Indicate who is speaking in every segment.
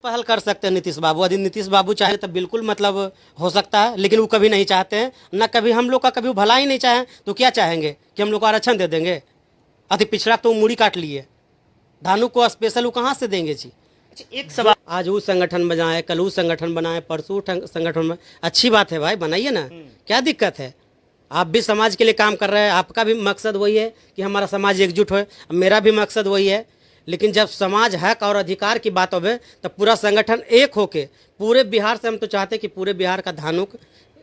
Speaker 1: पहल कर सकते हैं नीतीश बाबू। यदि नीतीश बाबू चाहे तो बिल्कुल मतलब हो सकता है, लेकिन वो कभी नहीं चाहते हैं। न कभी हम लोग का कभी भला ही नहीं चाहे तो क्या चाहेंगे कि हम लोग को आरक्षण दे देंगे? अति पिछड़ा तो मूड़ी काट लिए, धानु को स्पेशल वो कहाँ से देंगे जी?
Speaker 2: एक सवाल,
Speaker 1: आज वो संगठन बनाए, कल वो संगठन बनाए, परसों संगठन बनाए। अच्छी बात है भाई, बनाइए ना, क्या दिक्कत है? आप भी समाज के लिए काम कर रहे हैं, आपका भी मकसद वही है कि हमारा समाज एकजुट हो, मेरा भी मकसद वही है। लेकिन जब समाज हक और अधिकार की बात होवे तो पूरा संगठन एक होके पूरे बिहार से, हम तो चाहते कि पूरे बिहार का धानुक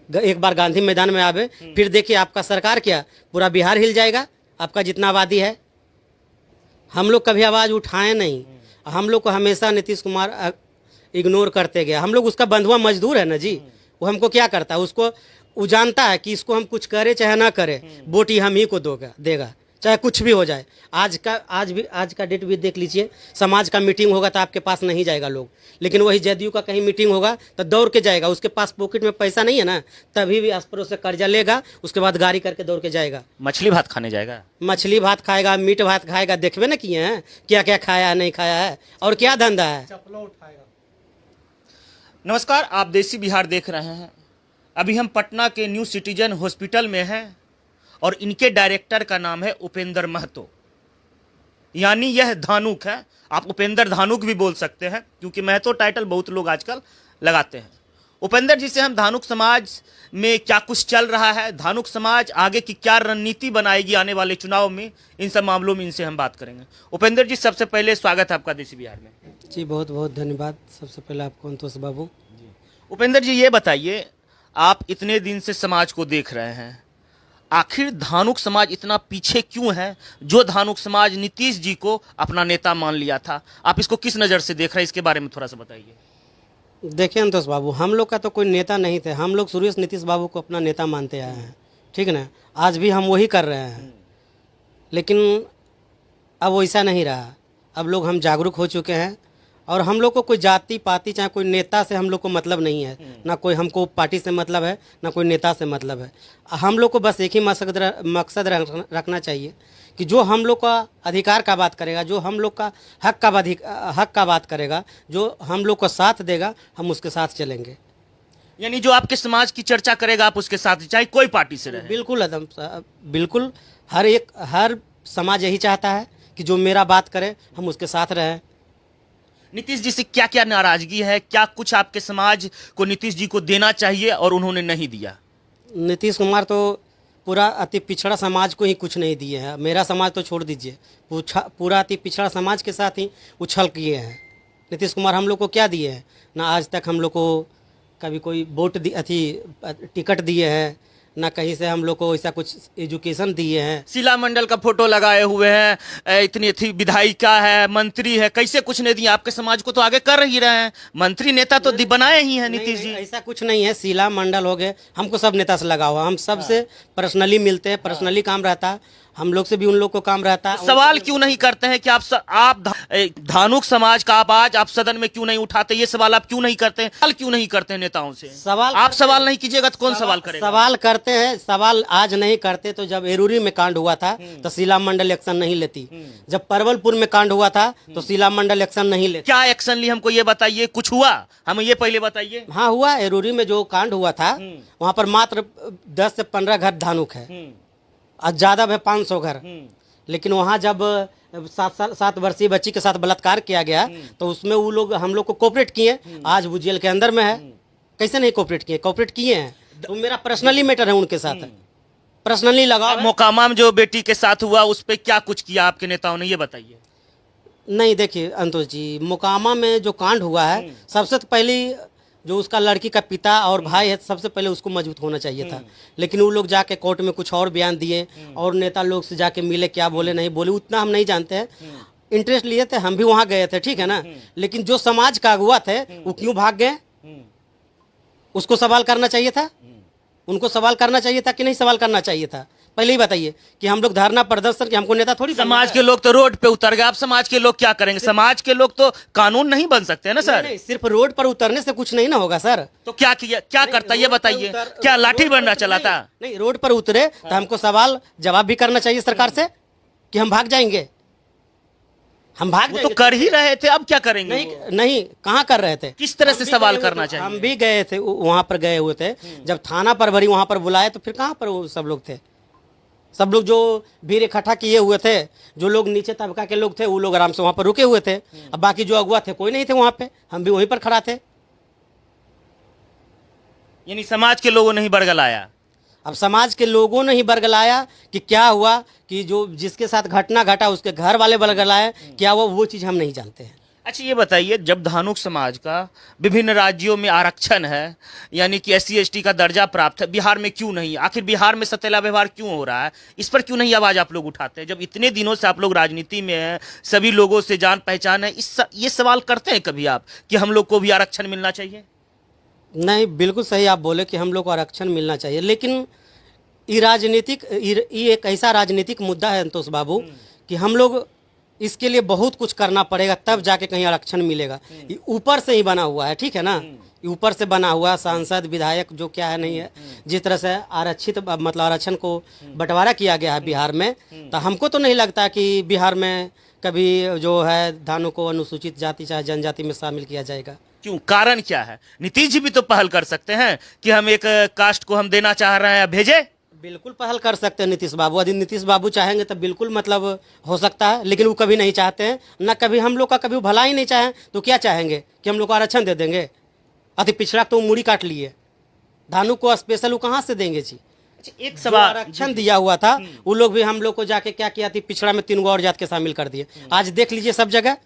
Speaker 1: एक बार गांधी मैदान में आवे, फिर देखिए आपका सरकार क्या, पूरा बिहार हिल जाएगा। आपका जितना आबादी है, हम लोग कभी आवाज़ उठाए नहीं, हम लोग को हमेशा नीतीश कुमार इग्नोर करते गए। हम लोग उसका बंधुआ मजदूर है ना जी, वो हमको क्या करता है, उसको वो जानता है कि इसको हम कुछ करे चाहे ना करे, वोट ही हम ही को देगा, चाहे कुछ भी हो जाए। आज का डेट भी देख लीजिए, समाज का मीटिंग होगा तो आपके पास नहीं जाएगा लोग, लेकिन वही जदयू का कहीं मीटिंग होगा तो दौड़ के जाएगा। उसके पास पॉकेट में पैसा नहीं है ना, तभी भी अस्परों से कर्जा लेगा, उसके बाद गाड़ी करके दौड़ के जाएगा।
Speaker 2: मछली भात खाने जाएगा,
Speaker 1: मछली भात खाएगा, मीट भात खाएगा, देखबे ना किए हैं क्या क्या खाया है नहीं खाया है, और क्या धंधा है।
Speaker 2: नमस्कार, आप देसी बिहार देख रहे हैं। अभी हम पटना के न्यू सिटीजन हॉस्पिटल में हैं और इनके डायरेक्टर का नाम है उपेंद्र महतो, यानी यह धानुक है। आप उपेंद्र धानुक भी बोल सकते हैं, क्योंकि महतो टाइटल बहुत लोग आजकल लगाते हैं। उपेंद्र जी से हम धानुक समाज में क्या कुछ चल रहा है, धानुक समाज आगे की क्या रणनीति बनाएगी आने वाले चुनाव में, इन सब मामलों में इनसे हम बात करेंगे। उपेंद्र जी, सबसे पहले स्वागत है आपका देसी बिहार में।
Speaker 1: जी बहुत बहुत धन्यवाद। सबसे पहले आपको अंतोष बाबू।
Speaker 2: उपेंद्र जी, ये बताइए, आप इतने दिन से समाज को देख रहे हैं, आखिर धानुक समाज इतना पीछे क्यों है? जो धानुक समाज नीतीश जी को अपना नेता मान लिया था, आप इसको किस नज़र से देख रहे हैं, इसके बारे में थोड़ा सा बताइए।
Speaker 1: देखिए अंतोष बाबू, हम लोग का तो कोई नेता नहीं थे, हम लोग शुरू से नीतीश बाबू को अपना नेता मानते आए हैं, ठीक ना। आज भी हम वही कर रहे हैं, लेकिन अब वैसा नहीं रहा। अब लोग हम जागरूक हो चुके हैं और हम लोग को कोई जाति पाति चाहे कोई नेता से हम लोग को मतलब नहीं है, ना कोई हमको पार्टी से मतलब है, ना कोई नेता से मतलब है। हम लोग को बस एक ही मकसद रखना चाहिए कि जो हम लोग का अधिकार का बात करेगा, जो हम लोग का हक का बात करेगा, जो हम लोग को साथ देगा, हम उसके साथ चलेंगे।
Speaker 2: यानी जो आपके समाज की चर्चा करेगा आप उसके साथ, चाहे कोई पार्टी से रहे।
Speaker 1: बिल्कुल एकदम बिल्कुल, हर समाज यही चाहता है कि जो मेरा बात करे हम उसके साथ रहें।
Speaker 2: नीतीश जी से क्या क्या नाराजगी है, क्या कुछ आपके समाज को नीतीश जी को देना चाहिए और उन्होंने नहीं दिया?
Speaker 1: नीतीश कुमार तो पूरा अति पिछड़ा समाज को ही कुछ नहीं दिए हैं। मेरा समाज तो छोड़ दीजिए, पूरा अति पिछड़ा समाज के साथ ही उछल किए हैं। नीतीश कुमार हम लोग को क्या दिए हैं? ना आज तक हम लोग को कभी कोई वोट टिकट दिए हैं, ना कहीं से हम लोग को ऐसा कुछ एजुकेशन दिए हैं।
Speaker 2: शिला मंडल का फोटो लगाए हुए हैं, इतनी थी विधायिका है, मंत्री है, कैसे कुछ नहीं दिया? आपके समाज को तो आगे कर ही रहे हैं, मंत्री नेता तो बनाए ही हैं नीतीश जी।
Speaker 1: ऐसा कुछ नहीं है, शिला मंडल हो गए, हमको सब नेता से लगा हुआ, हम सबसे पर्सनली मिलते हैं, पर्सनली काम रहता है, हम लोग से भी उन लोग को काम रहता है।
Speaker 2: सवाल क्यों नहीं करते हैं कि आप धानुक समाज का आवाज आप सदन में क्यों नहीं उठाते? ये सवाल आप क्यों नहीं करते हैं? सवाल क्यों नहीं करते हैं नेताओं से? आप सवाल नहीं कीजिएगा तो कौन सवाल करेगा?
Speaker 1: सवाल करते हैं, सवाल आज नहीं करते तो जब एरूरी में कांड हुआ था तो शिला मंडल एक्शन नहीं लेती, जब परवलपुर में कांड हुआ था तो शिला मंडल एक्शन नहीं लेती।
Speaker 2: क्या एक्शन ली, हमको ये बताइए, कुछ हुआ? हमें ये पहले बताइए।
Speaker 1: हाँ हुआ, एरूरी में जो कांड हुआ था वहाँ पर मात्र 10 से 15 घर धानुक है और ज्यादा है 500 घर, लेकिन वहाँ जब 7 वर्षीय बच्ची के साथ बलात्कार किया गया तो उसमें वो लोग हम लोग को कोऑपरेट किए। आज वो जेल के अंदर में है, कैसे नहीं कोऑपरेट किए? कोऑपरेट किए हैं। तो मेरा पर्सनली मैटर है उनके साथ, पर्सनली लगाओ।
Speaker 2: मोकामा में जो बेटी के साथ हुआ उस पर क्या कुछ किया आपके नेताओं ने, ये बताइए।
Speaker 1: नहीं देखिए अंतोष जी, मोकामा में जो कांड हुआ है, सबसे पहले जो उसका लड़की का पिता और भाई है, सबसे पहले उसको मजबूत होना चाहिए था, लेकिन वो लोग जाके कोर्ट में कुछ और बयान दिए और नेता लोग से जाके मिले, क्या बोले नहीं बोले उतना हम नहीं जानते हैं। इंटरेस्ट लिए थे, हम भी वहाँ गए थे, ठीक है ना, लेकिन जो समाज का अगुआ थे वो क्यों भाग गए? उसको सवाल करना चाहिए था, उनको सवाल करना चाहिए था कि नहीं सवाल करना चाहिए था? पहले ही बताइए कि हम लोग धरना प्रदर्शन कि हमको नेता थोड़ी।
Speaker 2: समाज के लोग तो रोड पे उतर गए, आप समाज के लोग क्या करेंगे? समाज के लोग तो कानून नहीं बन सकते हैं ना सर।
Speaker 1: नहीं, सिर्फ रोड पर उतरने से कुछ नहीं ना होगा सर।
Speaker 2: तो क्या किया, क्या करता ये बताइए? क्या लाठी डंडा चलाता?
Speaker 1: नहीं, रोड पर उतरे तो हमको सवाल जवाब भी करना चाहिए सरकार से कि हम भाग जाएंगे? हम भाग
Speaker 2: वो तो
Speaker 1: जाएंगे।
Speaker 2: कर ही रहे थे, अब क्या करेंगे?
Speaker 1: नहीं नहीं, कहाँ कर रहे थे?
Speaker 2: किस तरह से
Speaker 1: हम भी
Speaker 2: सवाल
Speaker 1: गए हुए
Speaker 2: करना
Speaker 1: थे,
Speaker 2: चाहिए?
Speaker 1: हम भी गए थे, वहां पर गए हुए थे। जब थाना प्रभारी वहां पर बुलाए तो फिर कहाँ पर वो सब लोग थे? सब लोग जो भीड़ इकट्ठा किए हुए थे, जो लोग नीचे तबका के लोग थे, वो लोग आराम से वहां पर रुके हुए थे। अब बाकी जो अगुआ थे कोई नहीं थे वहां पे, हम भी वहीं पर खड़ा थे।
Speaker 2: यानी समाज के लोगों ने ही बरगलाया।
Speaker 1: अब समाज के लोगों ने ही बरगलाया कि क्या हुआ, कि जो जिसके साथ घटना घटा उसके घर वाले बरगलाए, क्या हुआ वो चीज़ हम नहीं जानते हैं।
Speaker 2: अच्छा ये बताइए, जब धानुक समाज का विभिन्न राज्यों में आरक्षण है, यानी कि SC ST का दर्जा प्राप्त है, बिहार में क्यों नहीं? आखिर बिहार में सतेला व्यवहार क्यों हो रहा है? इस पर क्यों नहीं आवाज आप लोग उठाते हैं? जब इतने दिनों से आप लोग राजनीति में हैं, सभी लोगों से जान पहचान है, ये सवाल करते हैं कभी आप कि हम लोग को भी आरक्षण मिलना चाहिए?
Speaker 1: नहीं, बिल्कुल सही आप बोले कि हम लोग को आरक्षण मिलना चाहिए, लेकिन ये एक ऐसा राजनीतिक मुद्दा है संतोष बाबू कि हम लोग इसके लिए बहुत कुछ करना पड़ेगा, तब जाके कहीं आरक्षण मिलेगा। ये ऊपर से ही बना हुआ है, ठीक है ना? ये ऊपर से बना हुआ, सांसद विधायक जो क्या है नहीं है, जिस तरह से आरक्षित मतलब आरक्षण को बंटवारा किया गया है बिहार में, तो हमको तो नहीं लगता कि बिहार में कभी जो है धानु को अनुसूचित जाति चाहे जनजाति में शामिल किया जाएगा।
Speaker 2: क्यों? कारण क्या है? नीतीश जी भी तो पहल कर सकते हैं कि हम एक कास्ट को हम देना चाह रहे हैं, भेजे।
Speaker 1: बिल्कुल पहल कर सकते हैं नीतीश बाबू, यदि नीतीश बाबू चाहेंगे तो बिल्कुल मतलब हो सकता है, लेकिन वो कभी नहीं चाहते हैं ना, कभी हम लोग का कभी भला ही नहीं चाहें तो क्या चाहेंगे कि हम लोग को आरक्षण दे देंगे? अति पिछड़ा तो मुड़ी काट लिए, धानु को स्पेशल वो कहाँ से देंगे जी?
Speaker 2: एक
Speaker 1: जो
Speaker 2: सवाल,
Speaker 1: आरक्षण दिया हुआ था वो लोग भी हम लोग को जाके क्या किया, अति पिछड़ा में 3 गो और जात के शामिल कर दिए। आज देख लीजिए सब जगह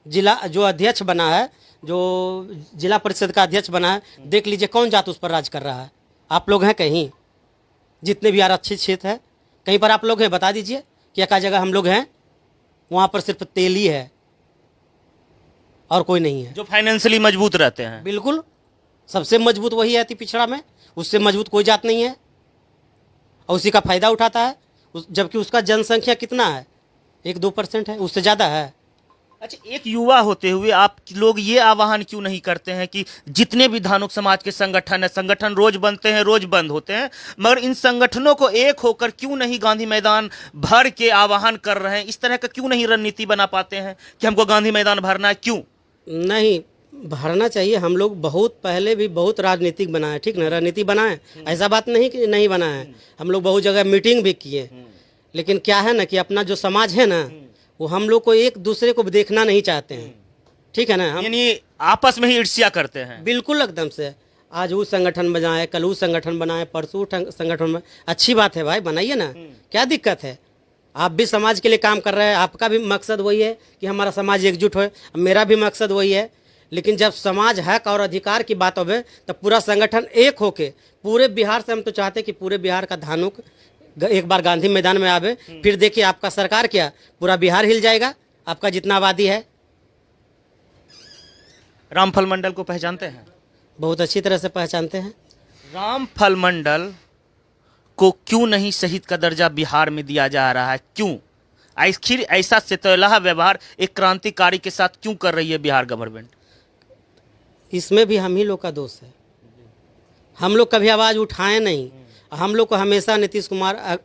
Speaker 1: जिला जो अध्यक्ष बना है, जो जिला परिषद का अध्यक्ष बना है, देख लीजिए कौन जात उस पर राज कर रहा है? आप लोग हैं कहीं? जितने भी आरक्षित क्षेत्र है कहीं पर आप लोग हैं? बता दीजिए क्या क्या जगह हम लोग हैं? वहाँ पर सिर्फ तेली है और कोई नहीं है।
Speaker 2: जो फाइनेंशियली मजबूत रहते हैं।
Speaker 1: बिल्कुल, सबसे मजबूत वही है अति पिछड़ा में, उससे मजबूत कोई जात नहीं है और उसी का फायदा उठाता है, जबकि उसका जनसंख्या कितना है? 1-2% है, उससे ज़्यादा है।
Speaker 2: अच्छा, एक युवा होते हुए आप लोग ये आह्वान क्यों नहीं करते हैं कि जितने भी धानुक समाज के संगठन है, संगठन रोज बनते हैं रोज बंद होते हैं, मगर इन संगठनों को एक होकर क्यों नहीं गांधी मैदान भर के आह्वान कर रहे हैं? इस तरह का क्यों नहीं रणनीति बना पाते हैं कि हमको गांधी मैदान भरना है? क्यों
Speaker 1: नहीं भरना चाहिए? हम लोग बहुत पहले भी बहुत राजनीतिक बनाए, ठीक ना, रणनीति बनाए, ऐसा बात नहीं कि नहीं बनाए। हम लोग बहुत जगह मीटिंग भी किए, लेकिन क्या है ना कि अपना जो समाज है ना, वो हम लोग को एक दूसरे को देखना नहीं चाहते हैं, ठीक है ना? हम
Speaker 2: यानी आपस में ही ईर्ष्या करते हैं।
Speaker 1: बिल्कुल एकदम से, आज वो संगठन बनाए, कल वो संगठन बनाए, परसों संगठन बनाए। अच्छी बात है भाई, बनाइए ना, क्या दिक्कत है? आप भी समाज के लिए काम कर रहे हैं, आपका भी मकसद वही है कि हमारा समाज एकजुट हो, मेरा भी मकसद वही है। लेकिन जब समाज हक और अधिकार की बात होवे तब पूरा संगठन एक होके पूरे बिहार से, हम तो चाहते कि पूरे बिहार का धानुक एक बार गांधी मैदान में आवे, फिर देखिए आपका सरकार क्या, पूरा बिहार हिल जाएगा, आपका जितना आबादी है।
Speaker 2: रामफल मंडल को पहचानते हैं?
Speaker 1: बहुत अच्छी तरह से पहचानते हैं।
Speaker 2: रामफल मंडल को क्यों नहीं शहीद का दर्जा बिहार में दिया जा रहा है? क्यों आखिर ऐसा सितैला व्यवहार एक क्रांतिकारी के साथ क्यों कर रही है बिहार गवर्नमेंट?
Speaker 1: इसमें भी हम ही लोग का दोष है। हम लोग कभी आवाज़ उठाए नहीं, हम लोग को हमेशा नीतीश कुमार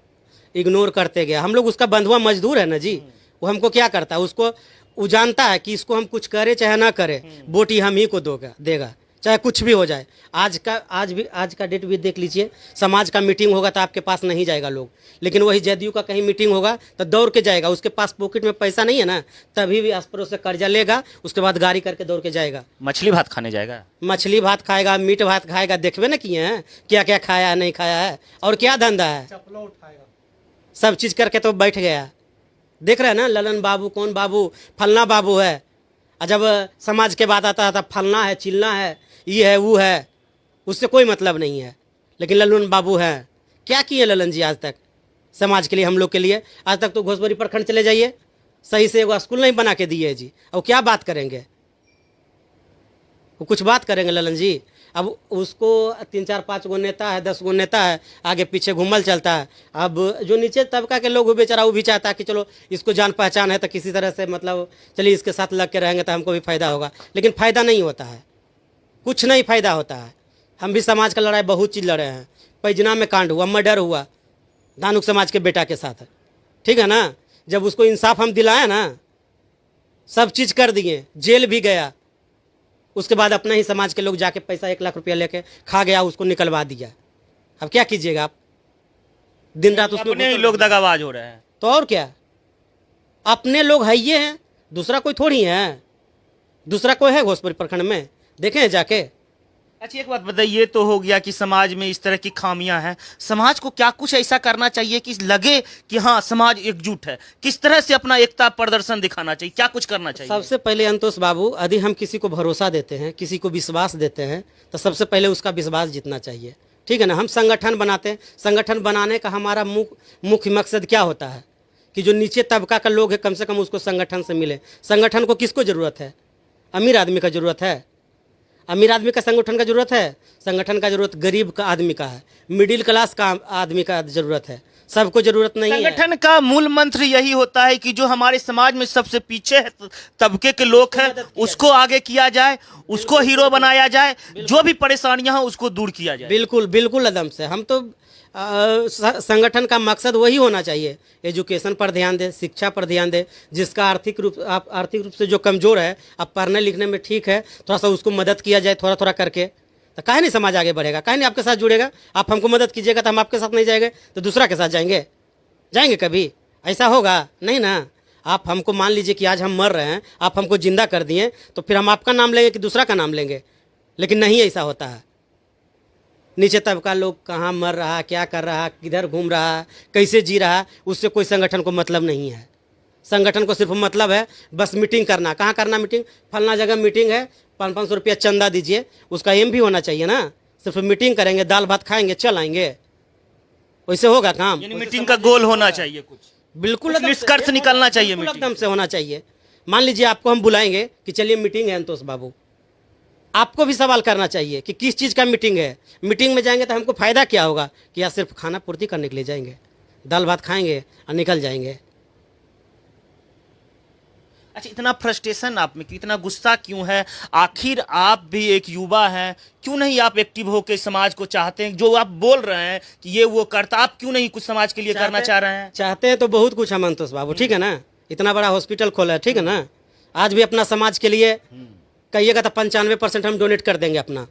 Speaker 1: इग्नोर करते गया। हम लोग उसका बंधुआ मजदूर है ना जी, वो हमको क्या करता है, उसको वो जानता है कि इसको हम कुछ करें चाहे ना करें, वोट ही हम ही को देगा, चाहे कुछ भी हो जाए। आज का डेट भी देख लीजिए, समाज का मीटिंग होगा तो आपके पास नहीं जाएगा लोग, लेकिन वही जदयू का कहीं मीटिंग होगा तो दौड़ के जाएगा। उसके पास पॉकेट में पैसा नहीं है ना, तभी भी अस्परों से कर्जा लेगा, उसके बाद गाड़ी करके दौड़ के जाएगा।
Speaker 2: मछली भात खाने जाएगा,
Speaker 1: मछली भात खाएगा, मीट भात खाएगा, देखबे ना किए हैं क्या क्या खाया है नहीं खाया है, और क्या धंधा है, सब चीज़ करके तो बैठ गया। देख रहे हैं ना, ललन बाबू कौन बाबू, फलना बाबू है। और जब समाज के बात आता है तब फलना है, चिलना है, ये है वो है, उससे कोई मतलब नहीं है। लेकिन ललन बाबू हैं, क्या किए ललन जी आज तक समाज के लिए, हम लोग के लिए? आज तक तो घोसबरी प्रखंड चले जाइए, सही से एगो स्कूल नहीं बना के दिए जी, और क्या बात करेंगे? वो कुछ बात करेंगे ललन जी? अब उसको 3-4-5 गो नेता है, 10 गो नेता है, आगे पीछे घूमल चलता है। अब जो नीचे तबका के लोग हो बेचारा, वो भी चाहता है कि चलो इसको जान पहचान है तो किसी तरह से मतलब चलिए इसके साथ लग के रहेंगे तो हमको भी फ़ायदा होगा, लेकिन फ़ायदा नहीं होता है, कुछ नहीं फ़ायदा होता है। हम भी समाज का लड़ाई बहुत चीज़ लड़े हैं। पैजना में कांड हुआ, मर्डर हुआ धानुक समाज के बेटा के साथ, ठीक है ना? जब उसको इंसाफ हम दिलाए ना, सब चीज़ कर दिए, जेल भी गया, उसके बाद अपना ही समाज के लोग जाके पैसा 1 लाख रुपया लेके खा गया, उसको निकलवा दिया। अब क्या कीजिएगा आप, दिन रात उसमें
Speaker 2: अपने ही लोग दगाबाज हो रहे हैं।
Speaker 1: तो और क्या, अपने लोग है ये हैं, दूसरा कोई थोड़ी है, दूसरा कोई है घोसपुर प्रखंड में, देखें हैं जाके।
Speaker 2: अच्छा एक बात बताइए, तो हो गया कि समाज में इस तरह की खामियां हैं, समाज को क्या कुछ ऐसा करना चाहिए कि लगे कि हाँ समाज एकजुट है? किस तरह से अपना एकता प्रदर्शन दिखाना चाहिए, क्या कुछ करना चाहिए?
Speaker 1: सबसे पहले अंतोष बाबू, यदि हम किसी को भरोसा देते हैं, किसी को विश्वास देते हैं, तो सबसे पहले उसका विश्वास जीतना चाहिए, ठीक है ना। हम संगठन बनाते हैं, संगठन बनाने का हमारा मुख्य मकसद क्या होता है कि जो नीचे तबका का लोग है कम से कम उसको संगठन से मिले। संगठन को किसको ज़रूरत है? अमीर आदमी का ज़रूरत है? अमीर आदमी का संगठन का ज़रूरत है? संगठन का ज़रूरत गरीब का आदमी का है, मिडिल क्लास का आदमी का ज़रूरत है, सबको ज़रूरत नहीं है।
Speaker 2: संगठन का मूल मंत्र यही होता है कि जो हमारे समाज में सबसे पीछे तबके के लोग हैं उसको आगे किया जाए, उसको हीरो बनाया जाए, जो भी परेशानियां हैं उसको दूर किया जाए।
Speaker 1: बिल्कुल बिल्कुल एकदम से। हम तो संगठन का मकसद वही होना चाहिए, एजुकेशन पर ध्यान दे, शिक्षा पर ध्यान दे, जिसका आर्थिक रूप से जो कमज़ोर है, अब पढ़ने लिखने में ठीक है, थोड़ा सा उसको मदद किया जाए थोड़ा थोड़ा करके, तो काहे नहीं समाज आगे बढ़ेगा, काहे नहीं आपके साथ जुड़ेगा। आप हमको मदद कीजिएगा तो हम आपके साथ नहीं जाएंगे तो दूसरा के साथ जाएंगे कभी? ऐसा होगा नहीं ना। आप हमको मान लीजिए कि आज हम मर रहे हैं, आप हमको जिंदा कर दिए, तो फिर हम आपका नाम लेंगे कि दूसरा का नाम लेंगे? लेकिन नहीं ऐसा होता है। नीचे तबका लोग कहाँ मर रहा, क्या कर रहा, किधर घूम रहा, कैसे जी रहा, उससे कोई संगठन को मतलब नहीं है। संगठन को सिर्फ मतलब है बस मीटिंग करना। कहाँ करना मीटिंग? फलना जगह मीटिंग है, 500-500 रुपया चंदा दीजिए, उसका एम भी होना चाहिए ना। सिर्फ मीटिंग करेंगे, दाल भात खाएंगे, चल आएंगे, वैसे होगा काम?
Speaker 2: यानी मीटिंग का गोल होना चाहिए, कुछ
Speaker 1: बिल्कुल
Speaker 2: निष्कर्ष निकलना चाहिए,
Speaker 1: बिल्कुल एकदम से होना चाहिए। मान लीजिए आपको हम बुलाएंगे कि चलिए मीटिंग है अंतोष बाबू, आपको भी सवाल करना चाहिए कि किस चीज़ का मीटिंग है। मीटिंग में जाएंगे तो हमको फ़ायदा क्या होगा? कि या सिर्फ खाना पूर्ति करने के लिए जाएंगे, दाल भात खाएंगे और निकल जाएंगे।
Speaker 2: अच्छा इतना फ्रस्ट्रेशन आप में, इतना गुस्सा क्यों है? आखिर आप भी एक युवा हैं, क्यों नहीं आप एक्टिव होकर समाज को चाहते हैं? जो आप बोल रहे हैं कि ये वो करता, आप क्यों नहीं कुछ समाज के लिए करना चाह रहे हैं?
Speaker 1: चाहते हैं तो बहुत कुछ हम अंतोष बाबू, ठीक है ना। इतना बड़ा हॉस्पिटल खोला है, ठीक है ना। आज भी अपना समाज के लिए कहिएगा तो 95% हम डोनेट कर देंगे अपना।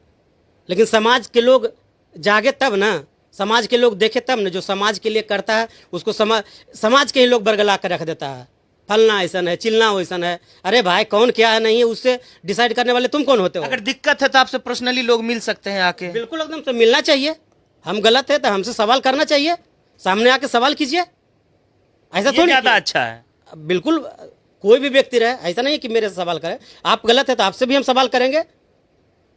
Speaker 1: लेकिन समाज के लोग जागे तब ना, समाज के लोग देखे तब ना। जो समाज के लिए करता है उसको समाज के ही लोग बरगला कर रख देता है, फलना ऐसा है, चिलना वैसा है। अरे भाई कौन क्या है नहीं है उससे डिसाइड करने वाले तुम कौन होते हो?
Speaker 2: अगर दिक्कत है तो आपसे पर्सनली लोग मिल सकते हैं आके।
Speaker 1: बिल्कुल एकदम से मिलना चाहिए। हम गलत है तो हमसे सवाल करना चाहिए, सामने आके सवाल कीजिए। ऐसा थोड़ी
Speaker 2: ज्यादा अच्छा है।
Speaker 1: बिल्कुल, कोई भी व्यक्ति रहे, ऐसा नहीं कि मेरे से सवाल करे। आप गलत है तो आपसे भी हम सवाल करेंगे,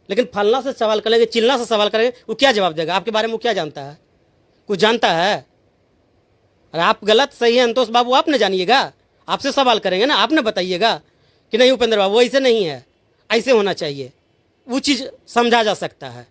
Speaker 1: लेकिन फलना से सवाल करेंगे, चिलना से सवाल करेंगे, वो क्या जवाब देगा? आपके बारे में वो क्या जानता है? कुछ जानता है? अरे आप गलत सही है अंतोष बाबू, आप न जानिएगा, आपसे सवाल करेंगे ना, आपने बताइएगा कि नहीं उपेंद्र बाबू ऐसे नहीं है, ऐसे होना चाहिए, वो चीज़ समझा जा सकता है।